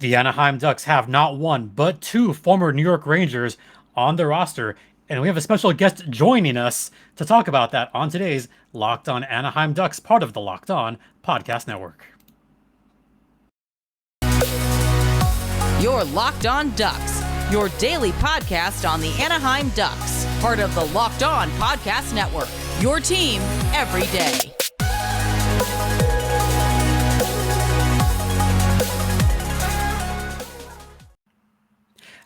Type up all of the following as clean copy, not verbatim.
The Anaheim Ducks have not one, but two former New York Rangers on the roster, and we have a special guest joining us to talk about that on today's Locked On Anaheim Ducks, part of the Locked On Podcast Network. Your Locked On Ducks, your daily podcast on the Anaheim Ducks, part of the Locked On Podcast Network, your team every day.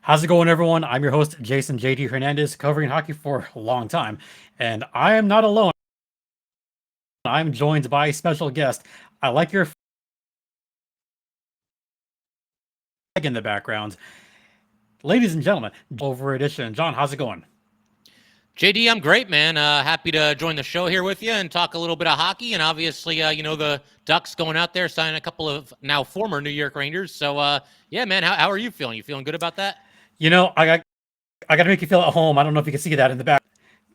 How's it going, everyone? I'm your host, Jason JD Hernandez, covering hockey for a long time, and I am not alone. I'm joined by a special guest. I like your flag in the background. Ladies and gentlemen, over edition. John, how's it going? JD, I'm great, man. Happy to join the show here with you and talk a little bit of hockey. And obviously, the Ducks going out there, signing a couple of now former New York Rangers. So, yeah, man, how are you feeling? You feeling good about that? You know, I got to make you feel at home. I don't know if you can see that in the back.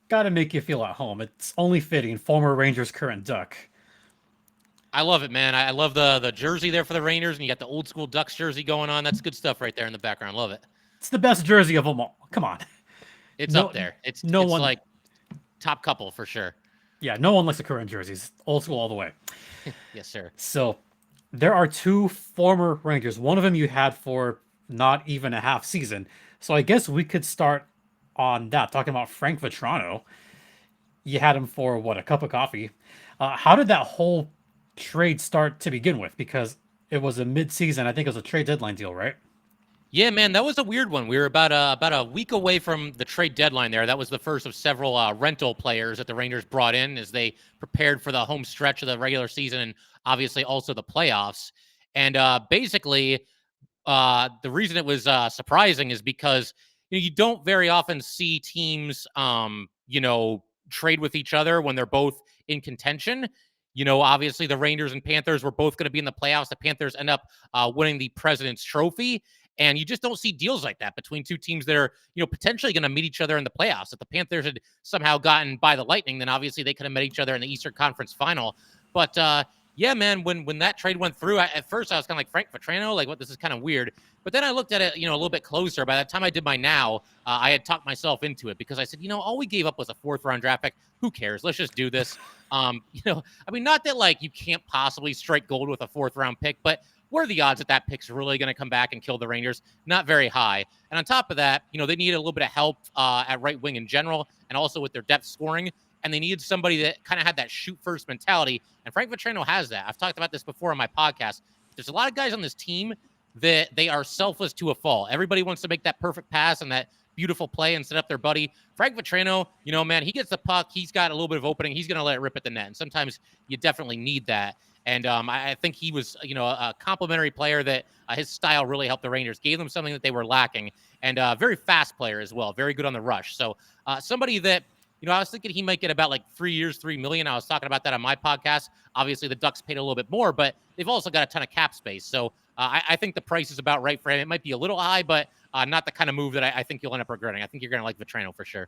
Got to make you feel at home. It's only fitting. Former Rangers, current Duck. I love it, man. I love the jersey there for the Rangers, and you got the old school Ducks jersey going on. That's good stuff right there in the background. Love it. It's the best jersey of them all. Come on. It's up there. It's like top couple for sure. Yeah, no one likes the current jerseys. Old school all the way. Yes, sir. So there are two former Rangers. One of them you had for not even a half season. So I guess we could start on that, talking about Frank Vatrano. You had him for, what, a cup of coffee. How did that whole trade start to begin with? Because it was a mid-season. I think it was a trade deadline deal, right? Yeah, man, that was a weird one. We were about a week away from the trade deadline there. That was the first of several rental players that the Rangers brought in as they prepared for the home stretch of the regular season and obviously also the playoffs. And basically, the reason it was surprising is because you don't very often see teams, trade with each other when they're both in contention. Obviously the Rangers and Panthers were both going to be in the playoffs. The Panthers end up winning the President's Trophy. And you just don't see deals like that between two teams that are, potentially going to meet each other in the playoffs. If the Panthers had somehow gotten by the Lightning, then obviously they could have met each other in the Eastern Conference Final. But yeah, man, when that trade went through, at first I was kind of like, Frank Vatrano, like, what? This is kind of weird. But then I looked at it, a little bit closer. By the time I did my now, I had talked myself into it because I said, all we gave up was a 4th-round draft pick. Who cares? Let's just do this. Not that like you can't possibly strike gold with a 4th-round pick, but what are the odds that that pick's really going to come back and kill the Rangers? Not very high. And on top of that, they needed a little bit of help at right wing in general and also with their depth scoring. And they needed somebody that kind of had that shoot first mentality. And Frank Vatrano has that. I've talked about this before on my podcast. There's a lot of guys on this team that they are selfless to a fault. Everybody wants to make that perfect pass and that beautiful play and set up their buddy. Frank Vatrano, man, he gets the puck. He's got a little bit of opening. He's going to let it rip at the net. And sometimes you definitely need that. And I think he was, a complimentary player that his style really helped the Rangers, gave them something that they were lacking, and a very fast player as well, very good on the rush. So somebody that, I was thinking he might get about like 3 years, $3 million. I was talking about that on my podcast. Obviously, the Ducks paid a little bit more, but they've also got a ton of cap space. So I think the price is about right for him. It might be a little high, but not the kind of move that I think you'll end up regretting. I think you're going to like Vatrano for sure.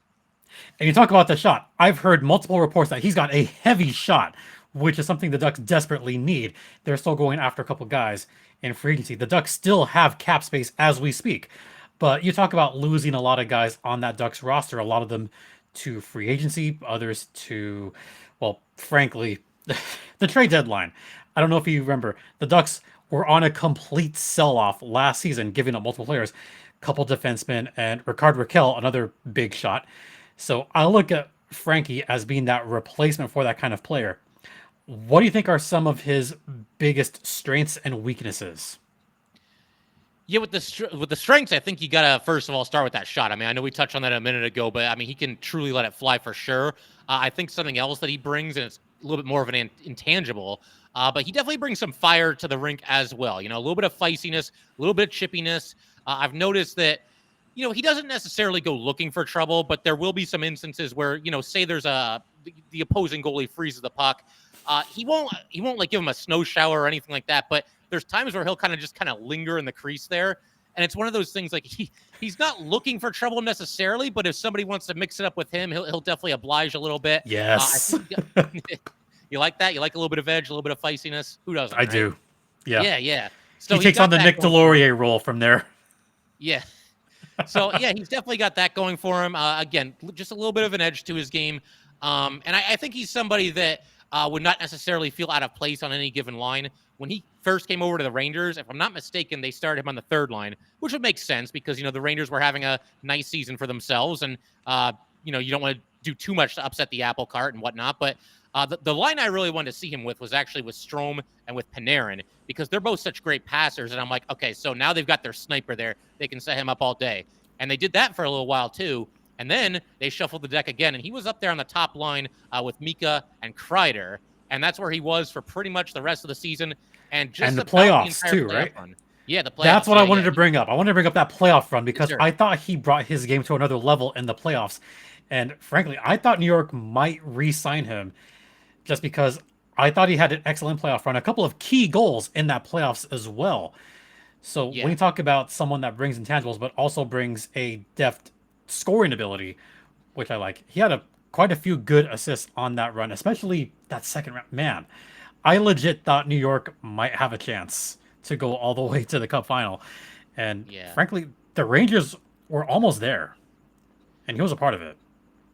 And you talk about the shot. I've heard multiple reports that he's got a heavy shot, which is something the Ducks desperately need. They're still going after a couple guys in free agency. The Ducks still have cap space as we speak. But you talk about losing a lot of guys on that Ducks roster, a lot of them to free agency, others to, well, frankly, the trade deadline. I don't know if you remember, the Ducks were on a complete sell-off last season, giving up multiple players, couple defensemen, and Rickard Rakell, another big shot. So I look at Frankie as being that replacement for that kind of player. What do you think are some of his biggest strengths and weaknesses? Yeah, with the strengths, I think you gotta first of all start with that shot. I mean, I know we touched on that a minute ago, but I mean, he can truly let it fly for sure. I think something else that he brings, and it's a little bit more of an intangible, but he definitely brings some fire to the rink as well. A little bit of feistiness, a little bit of chippiness. I've noticed that, he doesn't necessarily go looking for trouble, but there will be some instances where, say there's the opposing goalie freezes the puck. He won't like give him a snow shower or anything like that, but there's times where he'll kind of linger in the crease there. And it's one of those things like he's not looking for trouble necessarily, but if somebody wants to mix it up with him, he'll definitely oblige a little bit. Yes. You like that? You like a little bit of edge, a little bit of feistiness? Who doesn't? I right? do. Yeah. Yeah. So he takes on got the that Nick going for him. Delorier role from there. Yeah. So yeah, he's definitely got that going for him. Again, just a little bit of an edge to his game, and I think he's somebody that would not necessarily feel out of place on any given line. When he first came over to the Rangers, if I'm not mistaken, they started him on the third line, which would make sense because the Rangers were having a nice season for themselves, and you don't want to do too much to upset the apple cart and whatnot. But the line I really wanted to see him with was actually with Strome and with Panarin because they're both such great passers. And I'm like, okay, so now they've got their sniper there. They can set him up all day. And they did that for a little while too. And then they shuffled the deck again. And he was up there on the top line with Mika and Kreider. And that's where he was for pretty much the rest of the season. And just And the about the playoffs entire too, playoff right? run. Yeah, the playoffs. That's what I wanted yeah. to bring up. I wanted to bring up that playoff run because sir. I thought he brought his game to another level in the playoffs. And frankly, I thought New York might re-sign him just because I thought he had an excellent playoff run, a couple of key goals in that playoffs as well. So Yeah. when you talk about someone that brings intangibles but also brings a deft scoring ability, which I like, he had quite a few good assists on that run, especially that second round. Man, I legit thought New York might have a chance to go all the way to the Cup final, and Yeah. frankly, the Rangers were almost there, and he was a part of it.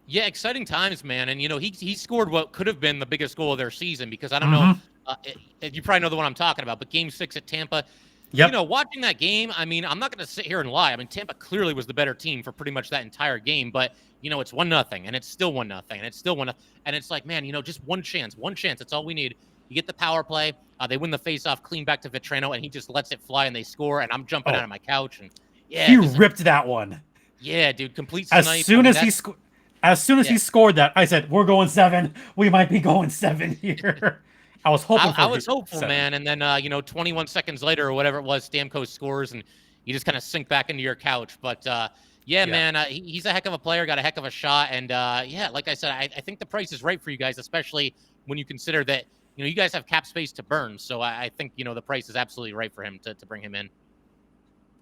Yeah, exciting times, man. And he scored what could have been the biggest goal of their season because I don't know, you probably know the one I'm talking about, but Game 6 at Tampa. Yep. Watching that game, I mean, I'm not going to sit here and lie. I mean, Tampa clearly was the better team for pretty much that entire game, but it's 1-0, and it's still 1-0, and it's still 1-0, and it's like, man, just one chance. That's all we need. You get the power play, they win the faceoff, clean back to Vatrano, and he just lets it fly, and they score, and I'm jumping out of my couch, and yeah, he ripped that one. Yeah, dude, complete As snipe. soon as he scored that, I said, "We're going 7. We might be going 7 here." I was hoping. I was hopeful, 7. man. And then, 21 seconds later or whatever it was, Stamkos scores, and you just kind of sink back into your couch. But yeah, man, he's a heck of a player, got a heck of a shot, and yeah, like I said, I think the price is right for you guys, especially when you consider that you guys have cap space to burn. So I think the price is absolutely right for him to bring him in.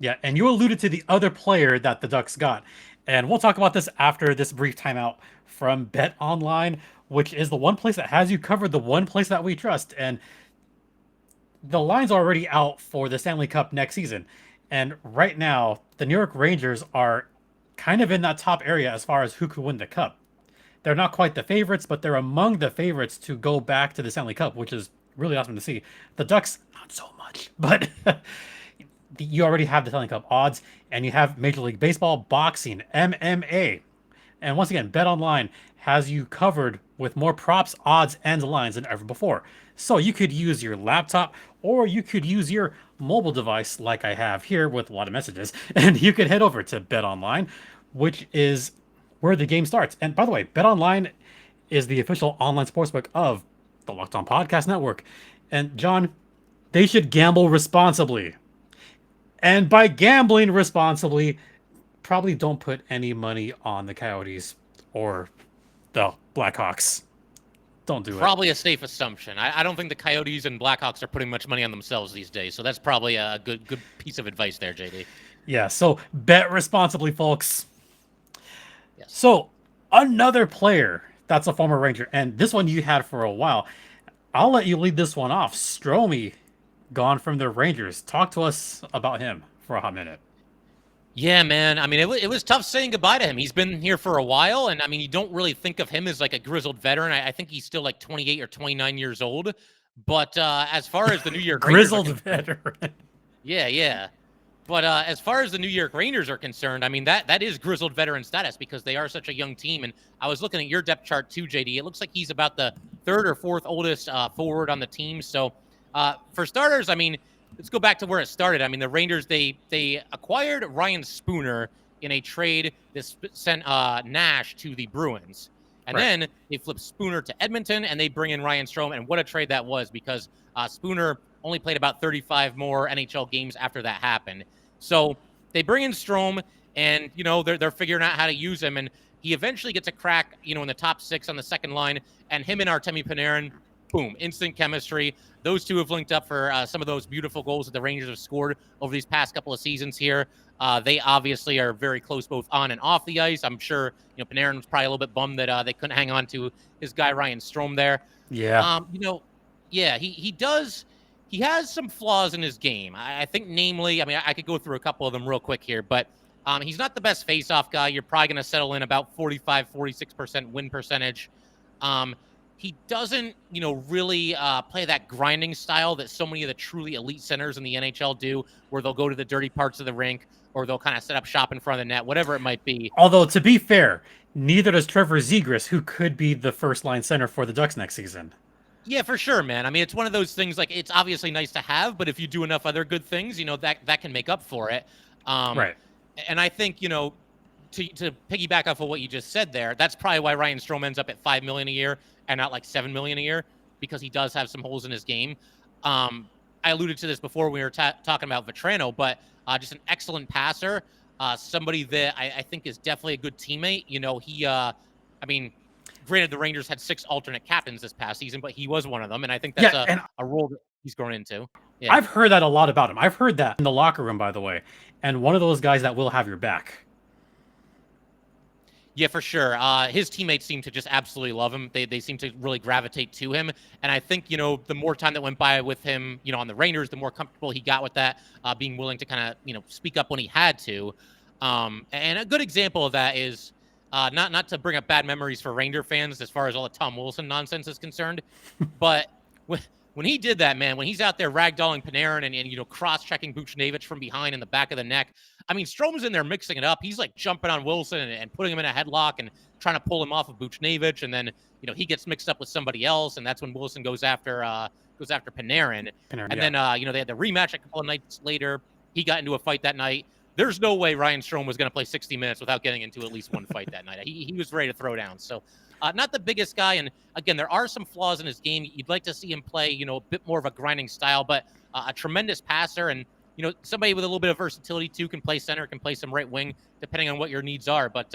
Yeah, and you alluded to the other player that the Ducks got. And we'll talk about this after this brief timeout from BetOnline, which is the one place that has you covered, the one place that we trust. And the line's already out for the Stanley Cup next season. And right now, the New York Rangers are kind of in that top area as far as who could win the Cup. They're not quite the favorites, but they're among the favorites to go back to the Stanley Cup, which is really awesome to see. The Ducks, not so much, but you already have the Stanley Cup odds, and you have Major League Baseball, boxing, MMA. And once again, BetOnline has you covered with more props, odds, and lines than ever before. So you could use your laptop or you could use your mobile device like I have here with a lot of messages, and you could head over to BetOnline, which is where the game starts. And by the way, BetOnline is the official online sportsbook of the Locked On Podcast Network. And John, they should gamble responsibly. And by gambling responsibly, probably don't put any money on the Coyotes or the Blackhawks. Don't do it. Probably a safe assumption. I don't think the Coyotes and Blackhawks are putting much money on themselves these days. So that's probably a good piece of advice there, JD. Yeah, so bet responsibly, folks. Yes. So another player that's a former Ranger, and this one you had for a while. I'll let you lead this one off. Strome, gone from the Rangers. Talk to us about him for a hot minute. Yeah, man. I mean, it was tough saying goodbye to him. He's been here for a while, and I mean, you don't really think of him as like a grizzled veteran. I think he's still like 28 or 29 years old. But as far as the New York grizzled Rangers veteran. Yeah. But as far as the New York Rangers are concerned, I mean, that is grizzled veteran status because they are such a young team. And I was looking at your depth chart too, JD. It looks like he's about the third or fourth oldest forward on the team. So for starters, I mean, let's go back to where it started. I mean, the Rangers, they acquired Ryan Spooner in a trade that sent Nash to the Bruins. And then they flip Spooner to Edmonton, and they bring in Ryan Strome. And what a trade that was because Spooner only played about 35 more NHL games after that happened. So they bring in Strome, and, they're figuring out how to use him. And he eventually gets a crack, in the top 6 on the second line. And him and Artemi Panarin, boom, instant chemistry. Those two have linked up for some of those beautiful goals that the Rangers have scored over these past couple of seasons here. They obviously are very close both on and off the ice. I'm sure, Panarin was probably a little bit bummed that they couldn't hang on to his guy Ryan Strome there. Yeah. Yeah, he does he has some flaws in his game. I think, namely, I mean, I could go through a couple of them real quick here, but he's not the best faceoff guy. You're probably going to settle in about 45, 46% win percentage. He doesn't, really play that grinding style that so many of the truly elite centers in the NHL do, where they'll go to the dirty parts of the rink or they'll kind of set up shop in front of the net, whatever it might be. Although, to be fair, neither does Trevor Zegras, who could be the first line center for the Ducks next season. Yeah, for sure, man. I mean, it's one of those things, like, it's obviously nice to have, but if you do enough other good things, that can make up for it. Right. And I think, to piggyback off of what you just said there, that's probably why Ryan Strome ends up at $5 million a year and not like $7 million a year, because he does have some holes in his game. I alluded to this before when we were talking about Vatrano, but just an excellent passer, somebody that I think is definitely a good teammate. Granted, the Rangers had 6 alternate captains this past season, but he was one of them, and I think that's a role that he's grown into. Yeah. I've heard that a lot about him. I've heard that in the locker room, by the way, and one of those guys that will have your back. Yeah, for sure. His teammates seem to just absolutely love him. They seem to really gravitate to him. And I think, the more time that went by with him, on the Rangers, the more comfortable he got with that, being willing to kind of, speak up when he had to. And a good example of that is not to bring up bad memories for Ranger fans as far as all the Tom Wilson nonsense is concerned, but when he did that, man, when he's out there ragdolling Panarin and cross-checking Buchnevich from behind in the back of the neck, I mean, Strome's in there mixing it up. He's like jumping on Wilson and putting him in a headlock and trying to pull him off of Buchnevich, and then he gets mixed up with somebody else, and that's when Wilson goes after Panarin. And then they had the rematch a couple of nights later. He got into a fight that night. There's no way Ryan Strome was going to play 60 minutes without getting into at least one fight that night. He was ready to throw down. So not the biggest guy. And again, there are some flaws in his game. You'd like to see him play, a bit more of a grinding style, but a tremendous passer. And, somebody with a little bit of versatility too, can play center, can play some right wing, depending on what your needs are. But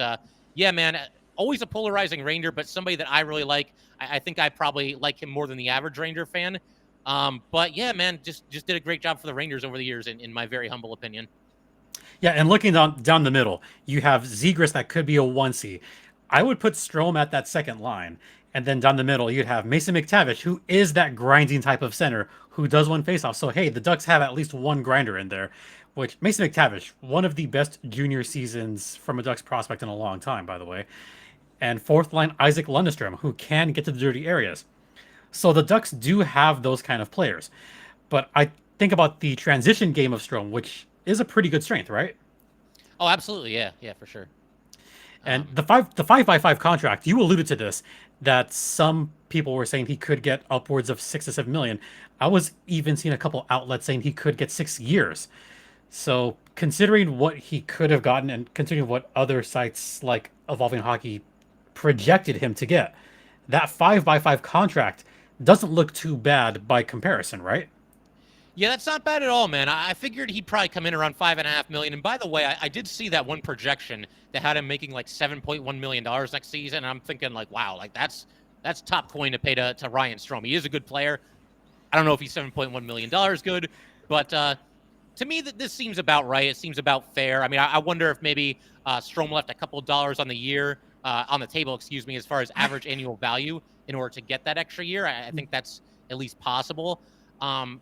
yeah, man, always a polarizing Ranger, but somebody that I really like. I think I probably like him more than the average Ranger fan. But yeah, man, just did a great job for the Rangers over the years, in my very humble opinion. Yeah, and looking down the middle, you have Zegras that could be a 1C. I would put Strome at that second line. And then down the middle, you'd have Mason McTavish, who is that grinding type of center who does win faceoff. So, hey, the Ducks have at least one grinder in there, which Mason McTavish, one of the best junior seasons from a Ducks prospect in a long time, by the way. And fourth line, Isaac Lundestrom, who can get to the dirty areas. So the Ducks do have those kind of players. But I think about the transition game of Strome, which is a pretty good strength, right? Oh, absolutely. Yeah, for sure. And the 5x5 contract, you alluded to this, that some people were saying he could get upwards of 6 to 7 million. I was even seeing a couple outlets saying he could get 6 years. So considering what he could have gotten and considering what other sites like Evolving Hockey projected him to get, that 5x5 contract doesn't look too bad by comparison, right? Yeah, that's not bad at all, man. I figured he'd probably come in around $5.5 million. And by the way, I did see that one projection that had him making like $7.1 million next season. And I'm thinking, like, wow, like that's top coin to pay to Ryan Strome. He is a good player. I don't know if he's $7.1 million good, but to me, this seems about right. It seems about fair. I mean, I wonder if maybe Strome left a couple of dollars on the table, as far as average annual value in order to get that extra year. I think that's at least possible.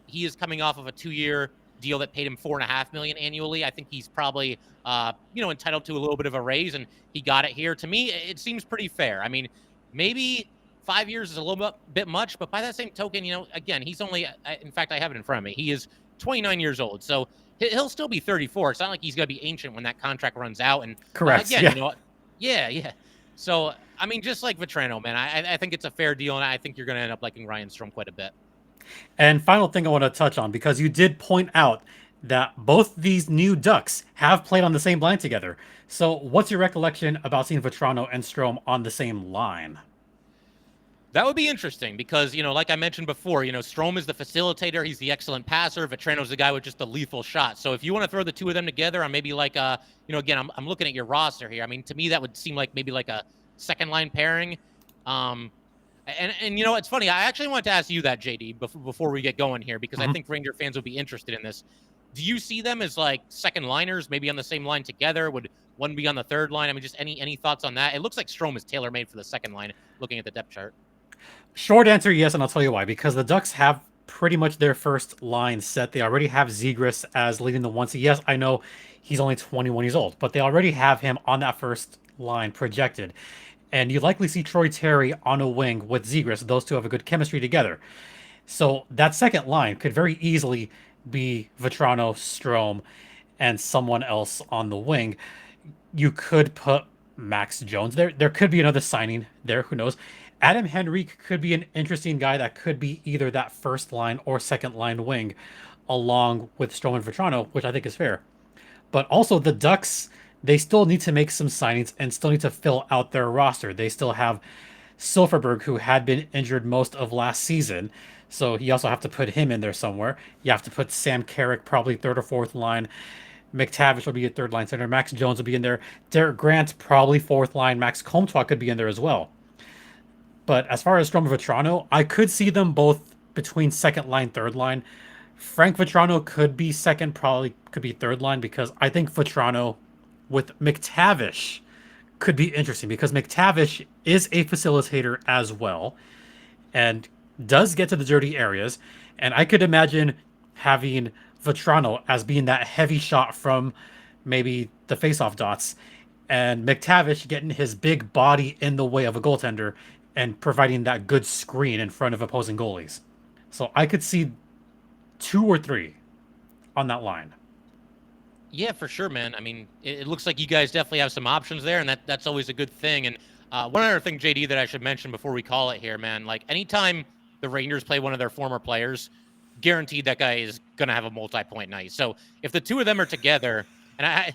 He is coming off of a 2-year deal that paid him $4.5 million annually. I think he's probably, entitled to a little bit of a raise, and he got it here. To me, it seems pretty fair. I mean, maybe 5 years is a little bit much, but by that same token, again, he's only, in fact, I have it in front of me. He is 29 years old, so he'll still be 34. It's not like he's going to be ancient when that contract runs out. And correct. Again, yeah. So, I mean, just like Vatrano, man, I think it's a fair deal, and I think you're going to end up liking Ryan Strome quite a bit. And final thing I want to touch on, because you did point out that both these new Ducks have played on the same line together. So what's your recollection about seeing Vatrano and Strome on the same line? That would be interesting because, like I mentioned before, Strome is the facilitator. He's the excellent passer. Vatrano's the guy with just the lethal shot. So if you want to throw the two of them together on maybe like, again, I'm looking at your roster here. I mean, to me, that would seem like maybe like a second line pairing. And it's funny. I actually wanted to ask you that, JD, before we get going here, because I think Ranger fans would be interested in this. Do you see them as like second liners, maybe on the same line together? Would one be on the third line? I mean, just any thoughts on that? It looks like Strome is tailor-made for the second line, looking at the depth chart. Short answer, yes, and I'll tell you why. Because the Ducks have pretty much their first line set. They already have Zegras as leading the 1C. Yes, I know he's only 21 years old, but they already have him on that first line projected. And you likely see Troy Terry on a wing with Zegras. Those two have a good chemistry together. So that second line could very easily be Vatrano, Strome, and someone else on the wing. You could put Max Jones there. There could be another signing there. Who knows? Adam Henrique could be an interesting guy that could be either that first line or second line wing, along with Strome and Vatrano, which I think is fair. But also the Ducks, they still need to make some signings and still need to fill out their roster. They still have Silverberg, who had been injured most of last season. So you also have to put him in there somewhere. You have to put Sam Carrick probably third or fourth line. McTavish will be a third line center. Max Jones will be in there. Derek Grant probably fourth line. Max Comtois could be in there as well. But as far as Strome and Vatrano, I could see them both between second line, third line. Frank Vatrano could be second, probably could be third line because I think Vatrano with McTavish could be interesting because McTavish is a facilitator as well and does get to the dirty areas. And I could imagine having Vatrano as being that heavy shot from maybe the faceoff dots and McTavish getting his big body in the way of a goaltender and providing that good screen in front of opposing goalies. So I could see 2 or 3 on that line. Yeah, for sure, man. I mean, it looks like you guys definitely have some options there, and that's always a good thing. And one other thing, JD, that I should mention before we call it here, man, like anytime the Rangers play one of their former players, guaranteed that guy is going to have a multi-point night. So if the two of them are together, and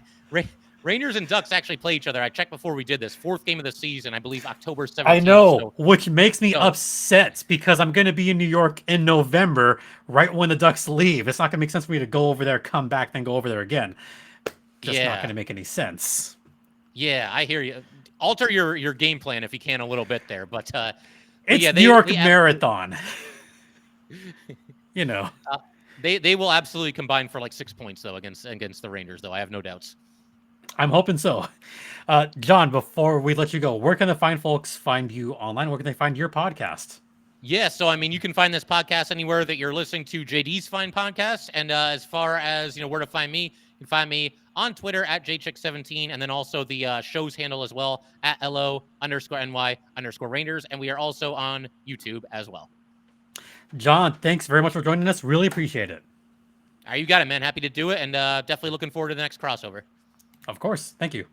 Rangers and Ducks actually play each other. I checked before we did this. 4th game of the season, I believe October 17th. I know, which makes me upset because I'm going to be in New York in November, right when the Ducks leave. It's not going to make sense for me to go over there, come back, then go over there again. Just not going to make any sense. Yeah, I hear you. Alter your game plan if you can a little bit there, but it's New York Marathon. You know, they will absolutely combine for like 6 points though against the Rangers, though. I have no doubts. I'm hoping so. John, before we let you go, where can the fine folks find you online? Where can they find your podcast? Yeah, so I mean, you can find this podcast anywhere that you're listening to JD's Fine Podcast. And as far as, where to find me, you can find me on Twitter at JChick17, and then also the show's handle as well at LO_NY_Rangers. And we are also on YouTube as well. John, thanks very much for joining us. Really appreciate it. You got it, man. Happy to do it. And definitely looking forward to the next crossover. Of course. Thank you.